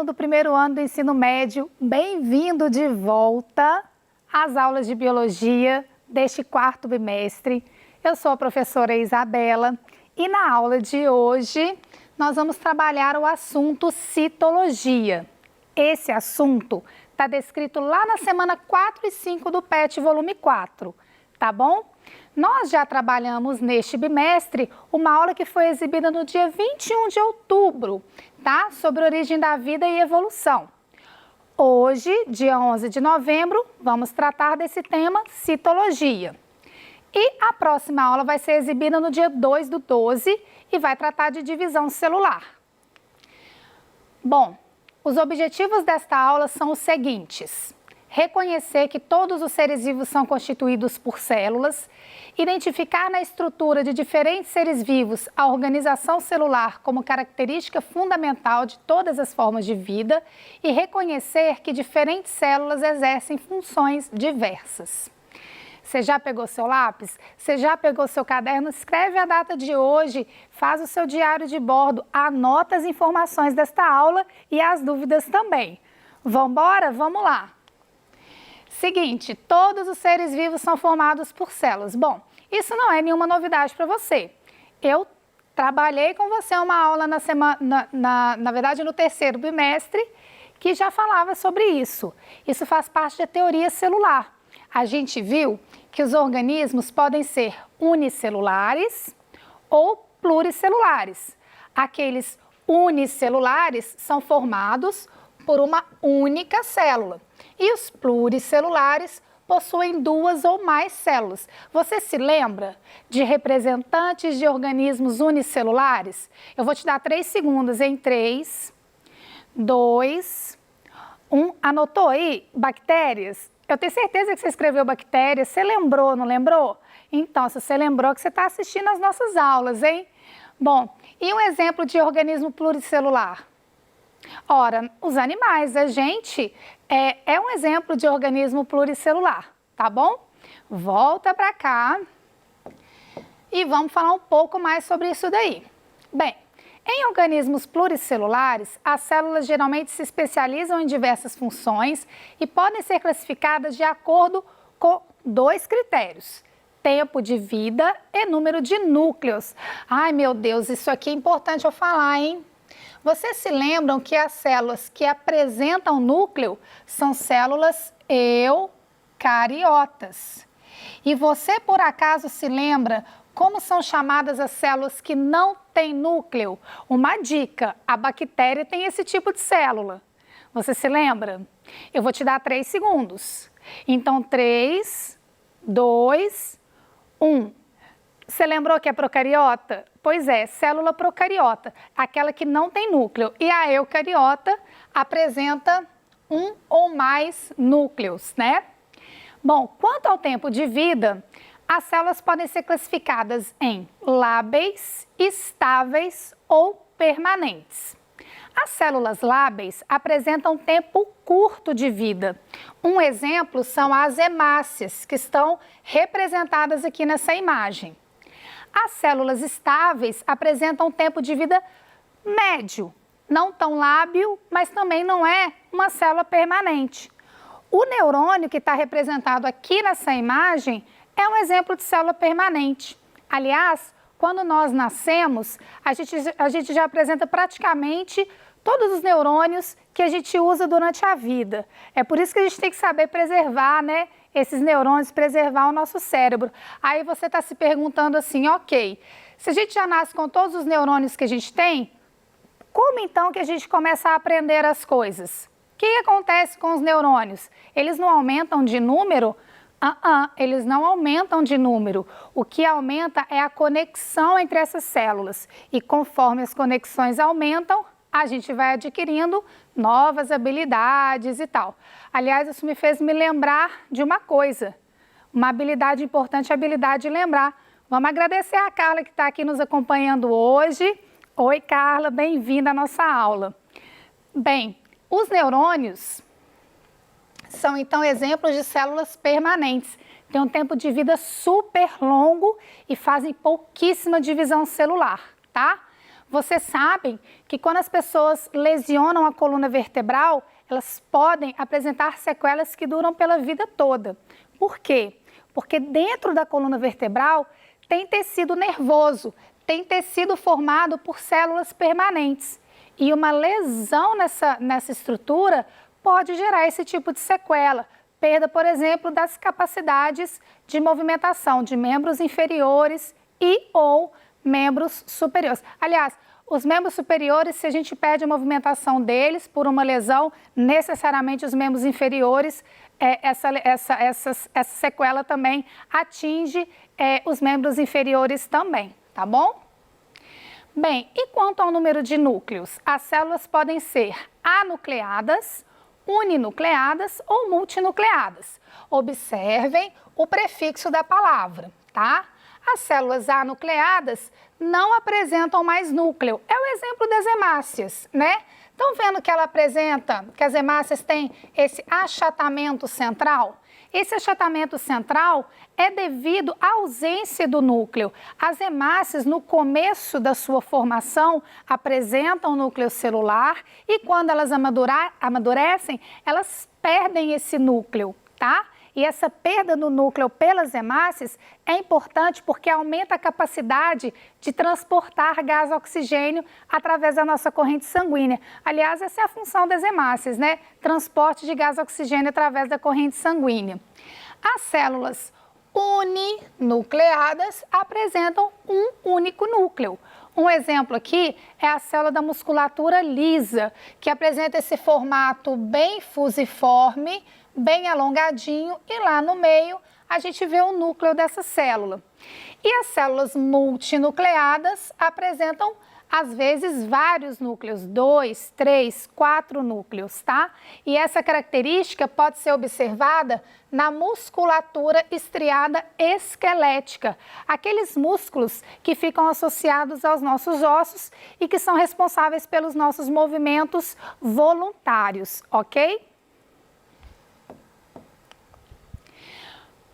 do primeiro ano do ensino médio, bem-vindo de volta às aulas de biologia deste quarto bimestre. Eu sou a professora Isabela e na aula de hoje nós vamos trabalhar o assunto citologia. Esse assunto está descrito lá na semana 4 e 5 do PET volume 4, tá bom? Nós já trabalhamos neste bimestre uma aula que foi exibida no dia 21 de outubro, tá? Sobre origem da vida e evolução. Hoje, dia 11 de novembro, vamos tratar desse tema, citologia. E a próxima aula vai ser exibida no dia 2 do 12 e vai tratar de divisão celular. Bom, os objetivos desta aula são os seguintes: reconhecer que todos os seres vivos são constituídos por células, identificar na estrutura de diferentes seres vivos a organização celular como característica fundamental de todas as formas de vida e reconhecer que diferentes células exercem funções diversas. Você já pegou seu lápis? Você já pegou seu caderno? Escreve a data de hoje, faz o seu diário de bordo, anota as informações desta aula e as dúvidas também. Vamos embora? Vamos lá! Seguinte, todos os seres vivos são formados por células. Bom, isso não é nenhuma novidade para você. Eu trabalhei com você uma aula na verdade no terceiro bimestre, que já falava sobre isso. Isso faz parte da teoria celular. A gente viu que os organismos podem ser unicelulares ou pluricelulares. Aqueles unicelulares são formados por uma única célula. E os pluricelulares possuem duas ou mais células. Você se lembra de representantes de organismos unicelulares? Eu vou te dar 3 segundos em 3, 2, 1. Anotou aí? Bactérias? Eu tenho certeza que você escreveu bactérias. Você lembrou, não lembrou? Então, se você lembrou, que você está assistindo as nossas aulas, hein? Bom, e um exemplo de organismo pluricelular? Ora, os animais, a gente é um exemplo de organismo pluricelular, tá bom? Volta para cá e vamos falar um pouco mais sobre isso daí. Bem, em organismos pluricelulares, as células geralmente se especializam em diversas funções e podem ser classificadas de acordo com 2 critérios: tempo de vida e número de núcleos. Ai, meu Deus, isso aqui é importante eu falar, hein? Vocês se lembram que as células que apresentam núcleo são células eucariotas. E você, por acaso, se lembra como são chamadas as células que não têm núcleo? Uma dica: a bactéria tem esse tipo de célula. Você se lembra? Eu vou te dar 3 segundos. Então, 3, 2, 1. Você lembrou que é procariota? Pois é, célula procariota, aquela que não tem núcleo. E a eucariota apresenta um ou mais núcleos, né? Bom, quanto ao tempo de vida, as células podem ser classificadas em lábeis, estáveis ou permanentes. As células lábeis apresentam tempo curto de vida. Um exemplo são as hemácias, que estão representadas aqui nessa imagem. As células estáveis apresentam tempo de vida médio, não tão lábil, mas também não é uma célula permanente. O neurônio que está representado aqui nessa imagem é um exemplo de célula permanente. Aliás, quando nós nascemos, a gente já apresenta praticamente todos os neurônios que a gente usa durante a vida. É por isso que a gente tem que saber preservar, né, esses neurônios, preservar o nosso cérebro. Aí você está se perguntando assim, ok, se a gente já nasce com todos os neurônios que a gente tem, como então que a gente começa a aprender as coisas? O que acontece com os neurônios? Eles não aumentam de número? Eles não aumentam de número. O que aumenta é a conexão entre essas células. E conforme as conexões aumentam, a gente vai adquirindo novas habilidades e tal. Aliás, isso me fez me lembrar de uma coisa. Uma habilidade importante é a habilidade de lembrar. Vamos agradecer a Carla que está aqui nos acompanhando hoje. Oi, Carla, bem-vinda à nossa aula. Bem, os neurônios são então exemplos de células permanentes. Têm um tempo de vida super longo e fazem pouquíssima divisão celular, tá? Vocês sabem que quando as pessoas lesionam a coluna vertebral, elas podem apresentar sequelas que duram pela vida toda. Por quê? Porque dentro da coluna vertebral tem tecido nervoso, tem tecido formado por células permanentes. E uma lesão nessa estrutura pode gerar esse tipo de sequela. Perda, por exemplo, das capacidades de movimentação de membros inferiores e ou membros superiores. Aliás, os membros superiores, se a gente perde a movimentação deles por uma lesão, necessariamente os membros inferiores, essa sequela também atinge os membros inferiores também, tá bom? Bem, e quanto ao número de núcleos? As células podem ser anucleadas, uninucleadas ou multinucleadas. Observem o prefixo da palavra, tá? As células anucleadas não apresentam mais núcleo. É o exemplo das hemácias, né? Estão vendo que ela apresenta, que as hemácias têm esse achatamento central? Esse achatamento central é devido à ausência do núcleo. As hemácias, no começo da sua formação, apresentam o núcleo celular e quando elas amadurecem, elas perdem esse núcleo, tá? E essa perda do núcleo pelas hemácias é importante porque aumenta a capacidade de transportar gás oxigênio através da nossa corrente sanguínea. Aliás, essa é a função das hemácias, né? Transporte de gás oxigênio através da corrente sanguínea. As células uninucleadas apresentam um único núcleo. Um exemplo aqui é a célula da musculatura lisa, que apresenta esse formato bem fusiforme, bem alongadinho, e lá no meio a gente vê o núcleo dessa célula. E as células multinucleadas apresentam, às vezes, vários núcleos, 2, 3, 4 núcleos, tá? E essa característica pode ser observada na musculatura estriada esquelética, aqueles músculos que ficam associados aos nossos ossos e que são responsáveis pelos nossos movimentos voluntários, ok?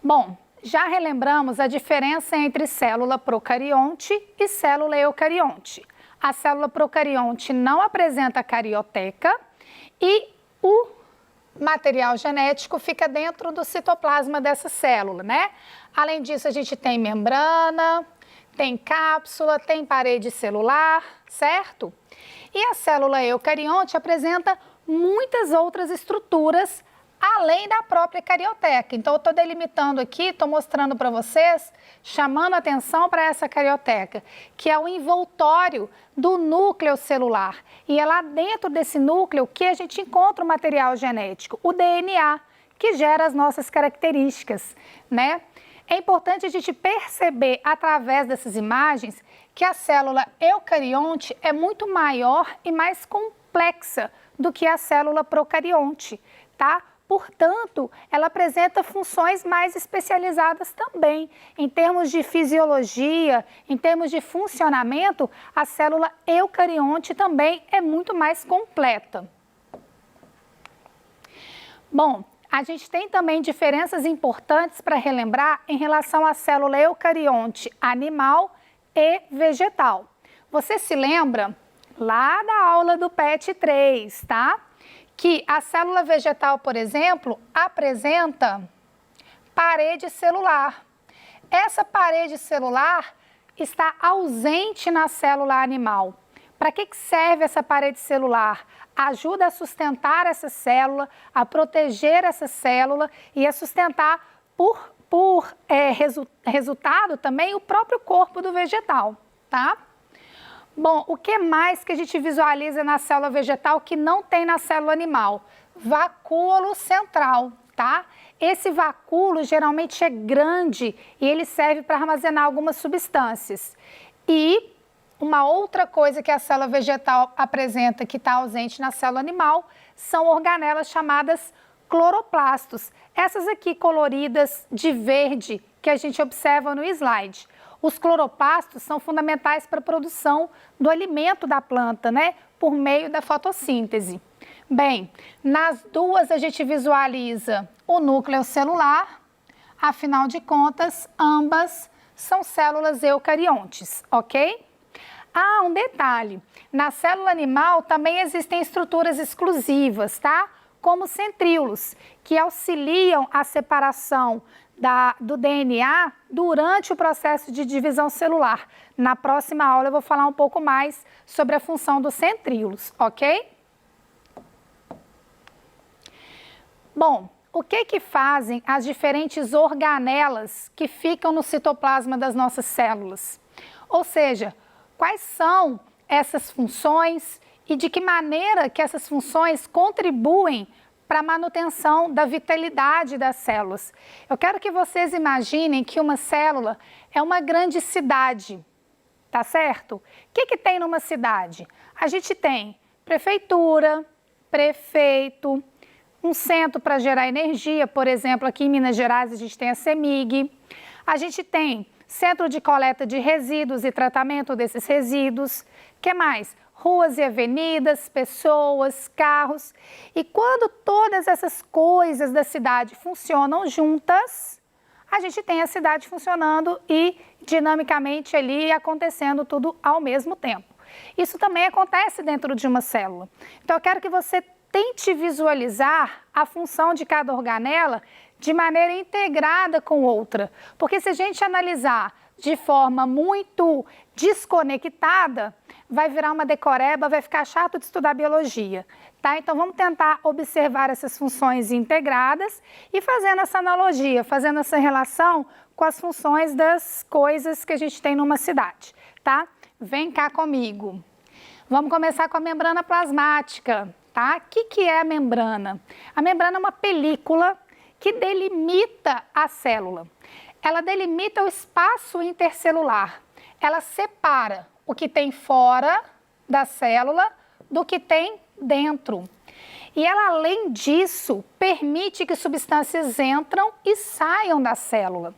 Bom, já relembramos a diferença entre célula procarionte e célula eucarionte. A célula procarionte não apresenta carioteca e o material genético fica dentro do citoplasma dessa célula, né? Além disso, a gente tem membrana, tem cápsula, tem parede celular, certo? E a célula eucarionte apresenta muitas outras estruturas além da própria carioteca. Então, eu estou delimitando aqui, estou mostrando para vocês, chamando atenção para essa carioteca, que é o envoltório do núcleo celular. E é lá dentro desse núcleo que a gente encontra o material genético, o DNA, que gera as nossas características, né? É importante a gente perceber, através dessas imagens, que a célula eucarionte é muito maior e mais complexa do que a célula procarionte, tá? Portanto, ela apresenta funções mais especializadas também. Em termos de fisiologia, em termos de funcionamento, a célula eucarionte também é muito mais completa. Bom, a gente tem também diferenças importantes para relembrar em relação à célula eucarionte animal e vegetal. Você se lembra lá da aula do PET 3, tá? Que a célula vegetal, por exemplo, apresenta parede celular. Essa parede celular está ausente na célula animal. Para que serve essa parede celular? Ajuda a sustentar essa célula, a proteger essa célula e a sustentar por resultado também o próprio corpo do vegetal, tá? Bom, o que mais que a gente visualiza na célula vegetal que não tem na célula animal? Vacúolo central, tá? Esse vacúolo geralmente é grande e ele serve para armazenar algumas substâncias. E uma outra coisa que a célula vegetal apresenta que está ausente na célula animal são organelas chamadas cloroplastos. Essas aqui coloridas de verde que a gente observa no slide. Os cloroplastos são fundamentais para a produção do alimento da planta, né? Por meio da fotossíntese. Bem, nas duas a gente visualiza o núcleo celular, afinal de contas, ambas são células eucariontes, ok? Ah, um detalhe, na célula animal também existem estruturas exclusivas, tá? Como centríolos, que auxiliam a separação do DNA durante o processo de divisão celular. Na próxima aula eu vou falar um pouco mais sobre a função dos centríolos, ok? Bom, o que fazem as diferentes organelas que ficam no citoplasma das nossas células? Ou seja, quais são essas funções e de que maneira que essas funções contribuem para a manutenção da vitalidade das células? Eu quero que vocês imaginem que uma célula é uma grande cidade, tá certo? O que tem numa cidade? A gente tem prefeitura, prefeito, um centro para gerar energia, por exemplo, aqui em Minas Gerais a gente tem a CEMIG, a gente tem centro de coleta de resíduos e tratamento desses resíduos, o que mais? Ruas e avenidas, pessoas, carros. E quando todas essas coisas da cidade funcionam juntas, a gente tem a cidade funcionando e dinamicamente ali acontecendo tudo ao mesmo tempo. Isso também acontece dentro de uma célula. Então eu quero que você tente visualizar a função de cada organela de maneira integrada com outra. Porque se a gente analisar de forma muito desconectada, vai virar uma decoreba, vai ficar chato de estudar biologia, tá? Então vamos tentar observar essas funções integradas e fazendo essa analogia, fazendo essa relação com as funções das coisas que a gente tem numa cidade, tá? Vem cá comigo. Vamos começar com a membrana plasmática, tá? O que é a membrana? A membrana é uma película que delimita a célula. Ela delimita o espaço intercelular. Ela separa o que tem fora da célula do que tem dentro. E ela, além disso, permite que substâncias entram e saiam da célula.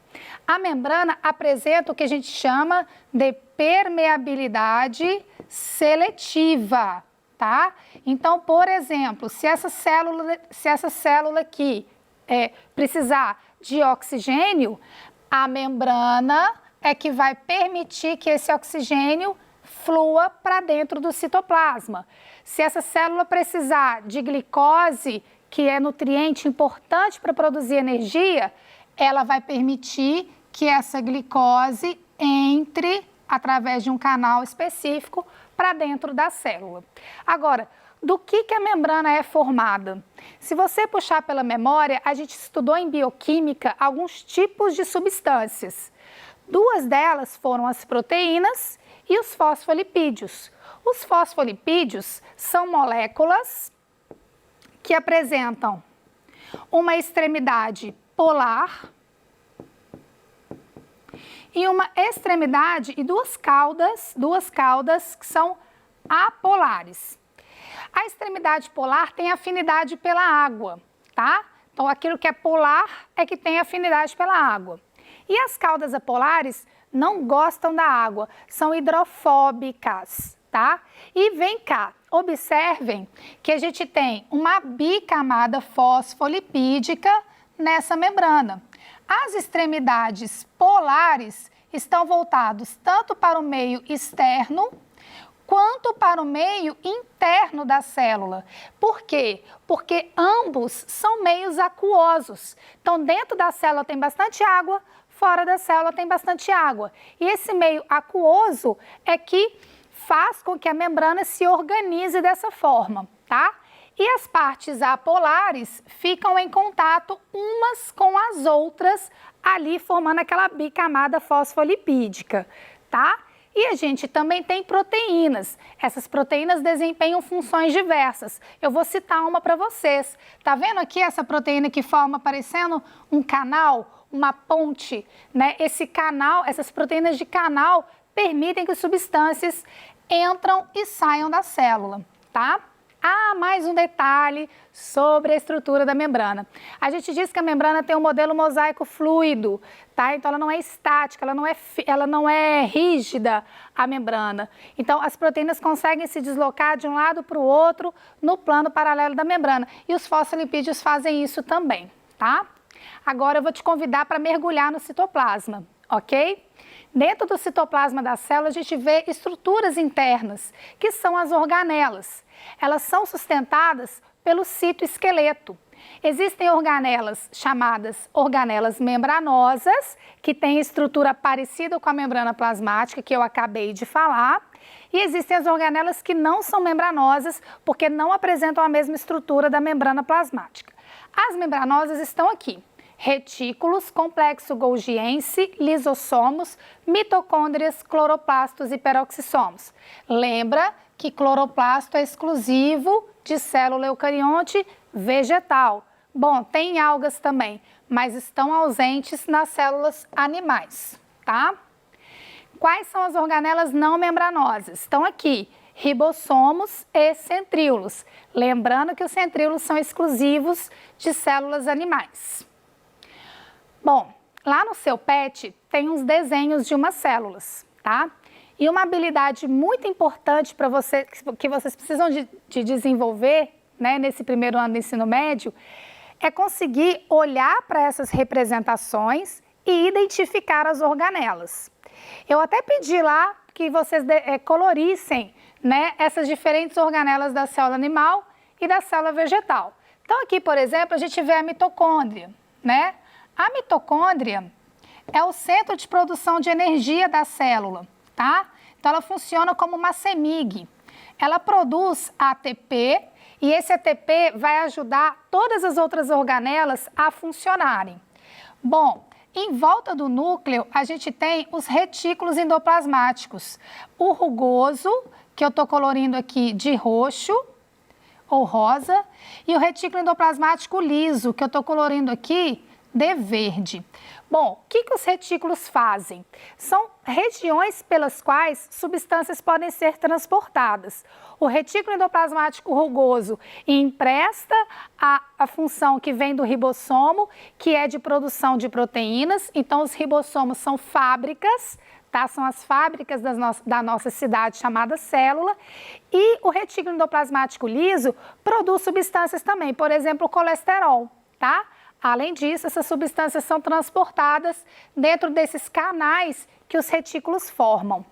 A membrana apresenta o que a gente chama de permeabilidade seletiva, tá? Então, por exemplo, se essa célula aqui precisar de oxigênio, a membrana é que vai permitir que esse oxigênio flua para dentro do citoplasma. Se essa célula precisar de glicose, que é nutriente importante para produzir energia, ela vai permitir que essa glicose entre através de um canal específico para dentro da célula. Agora, do que a membrana é formada? Se você puxar pela memória, a gente estudou em bioquímica alguns tipos de substâncias. Duas delas foram as proteínas e os fosfolipídios. Os fosfolipídios são moléculas que apresentam uma extremidade polar e uma extremidade e duas caudas que são apolares. A extremidade polar tem afinidade pela água, tá? Então, aquilo que é polar é que tem afinidade pela água. E as caudas apolares não gostam da água, são hidrofóbicas, tá? E vem cá, observem que a gente tem uma bicamada fosfolipídica nessa membrana. As extremidades polares estão voltados tanto para o meio externo quanto para o meio interno da célula. Por quê? Porque ambos são meios aquosos. Então, dentro da célula tem bastante água, fora da célula tem bastante água. E esse meio aquoso é que faz com que a membrana se organize dessa forma, tá? E as partes apolares ficam em contato umas com as outras, ali formando aquela bicamada fosfolipídica, tá? E a gente também tem proteínas. Essas proteínas desempenham funções diversas. Eu vou citar uma para vocês. Tá vendo aqui essa proteína que forma parecendo um canal, uma ponte, né? Esse canal, essas proteínas de canal permitem que substâncias entram e saiam da célula, tá? Ah, mais um detalhe sobre a estrutura da membrana. A gente diz que a membrana tem um modelo mosaico fluido, tá? Então ela não é estática, ela não é rígida, a membrana. Então as proteínas conseguem se deslocar de um lado para o outro no plano paralelo da membrana. E os fosfolipídios fazem isso também, tá? Agora eu vou te convidar para mergulhar no citoplasma, ok? Dentro do citoplasma da célula, a gente vê estruturas internas, que são as organelas. Elas são sustentadas pelo citoesqueleto. Existem organelas chamadas organelas membranosas, que têm estrutura parecida com a membrana plasmática, que eu acabei de falar. E existem as organelas que não são membranosas, porque não apresentam a mesma estrutura da membrana plasmática. As membranosas estão aqui: retículos, complexo golgiense, lisossomos, mitocôndrias, cloroplastos e peroxissomos. Lembra que cloroplasto é exclusivo de célula eucarionte vegetal. Bom, tem algas também, mas estão ausentes nas células animais, tá? Quais são as organelas não membranosas? Estão aqui: ribossomos e centríolos. Lembrando que os centríolos são exclusivos de células animais. Bom, lá no seu PET tem uns desenhos de umas células, tá? E uma habilidade muito importante para você, que vocês precisam de desenvolver, né, nesse primeiro ano do ensino médio, é conseguir olhar para essas representações e identificar as organelas. Eu até pedi lá que vocês colorissem, né, essas diferentes organelas da célula animal e da célula vegetal. Então aqui, por exemplo, a gente vê a mitocôndria, né? A mitocôndria é o centro de produção de energia da célula, tá? Então ela funciona como uma CEMIG. Ela produz ATP e esse ATP vai ajudar todas as outras organelas a funcionarem. Bom, em volta do núcleo a gente tem os retículos endoplasmáticos. O rugoso, que eu estou colorindo aqui de roxo ou rosa, e o retículo endoplasmático liso, que eu estou colorindo aqui de verde. Bom, o que os retículos fazem? São regiões pelas quais substâncias podem ser transportadas. O retículo endoplasmático rugoso empresta a função que vem do ribossomo, que é de produção de proteínas. Então, os ribossomos são fábricas, tá? São as fábricas da nossa cidade chamada célula. E o retículo endoplasmático liso produz substâncias também, por exemplo, o colesterol, tá? Além disso, essas substâncias são transportadas dentro desses canais que os retículos formam.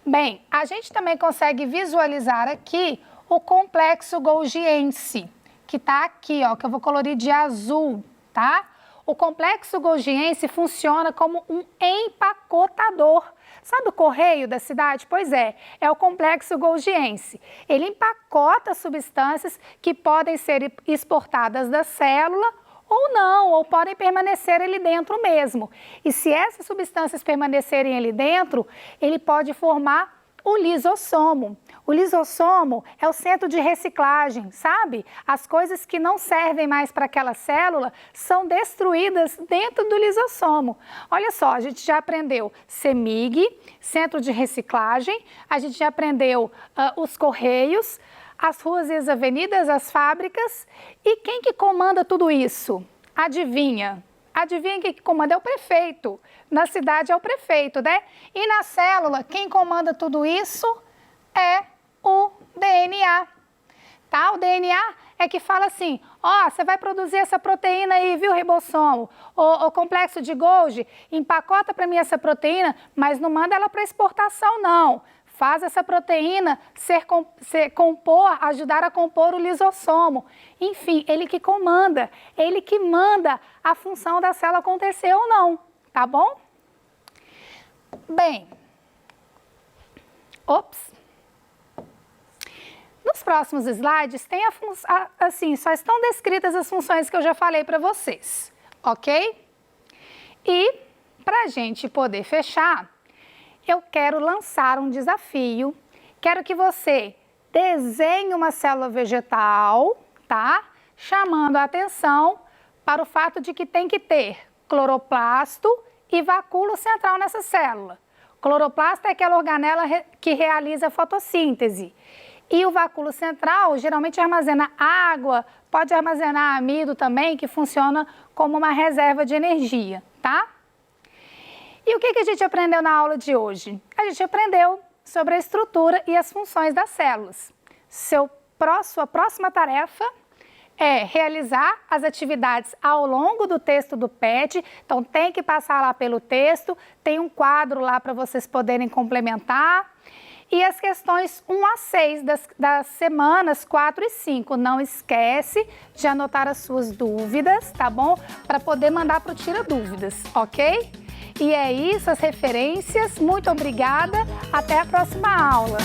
Bem, a gente também consegue visualizar aqui o complexo golgiense, que está aqui, ó, que eu vou colorir de azul, tá? O complexo golgiense funciona como um empacotador. Sabe o correio da cidade? Pois é o complexo golgiense. Ele empacota substâncias que podem ser exportadas da célula ou não, ou podem permanecer ali dentro mesmo. E se essas substâncias permanecerem ali dentro, ele pode formar o lisossomo. O lisossomo é o centro de reciclagem, sabe? As coisas que não servem mais para aquela célula são destruídas dentro do lisossomo. Olha só, a gente já aprendeu CEMIG, centro de reciclagem, a gente já aprendeu os correios, as ruas e as avenidas, as fábricas. E quem que comanda tudo isso? Adivinha? Adivinha quem que comanda? É o prefeito. Na cidade é o prefeito, né? E na célula, quem comanda tudo isso é o DNA. Tá? O DNA é que fala assim: ó, você vai produzir essa proteína aí, viu, ribossomo? O complexo de Golgi, empacota para mim essa proteína, mas não manda ela para exportação, não. Faz essa proteína ajudar a compor o lisossomo. Enfim, ele que comanda, ele que manda a função da célula acontecer ou não, tá bom? Bem, nos próximos slides tem assim, só estão descritas as funções que eu já falei para vocês, ok? E para a gente poder fechar, eu quero lançar um desafio. Quero que você desenhe uma célula vegetal, tá? Chamando a atenção para o fato de que tem que ter cloroplasto e vacúolo central nessa célula. Cloroplasto é aquela organela que realiza a fotossíntese. E o vacúolo central geralmente armazena água, pode armazenar amido também, que funciona como uma reserva de energia, tá? E o que a gente aprendeu na aula de hoje? A gente aprendeu sobre a estrutura e as funções das células. Sua próxima tarefa é realizar as atividades ao longo do texto do PET, então tem que passar lá pelo texto, tem um quadro lá para vocês poderem complementar. E as questões 1 a 6 das semanas 4 e 5, não esquece de anotar as suas dúvidas, tá bom? Para poder mandar para o Tira Dúvidas, ok? E é isso, as referências, muito obrigada, até a próxima aula!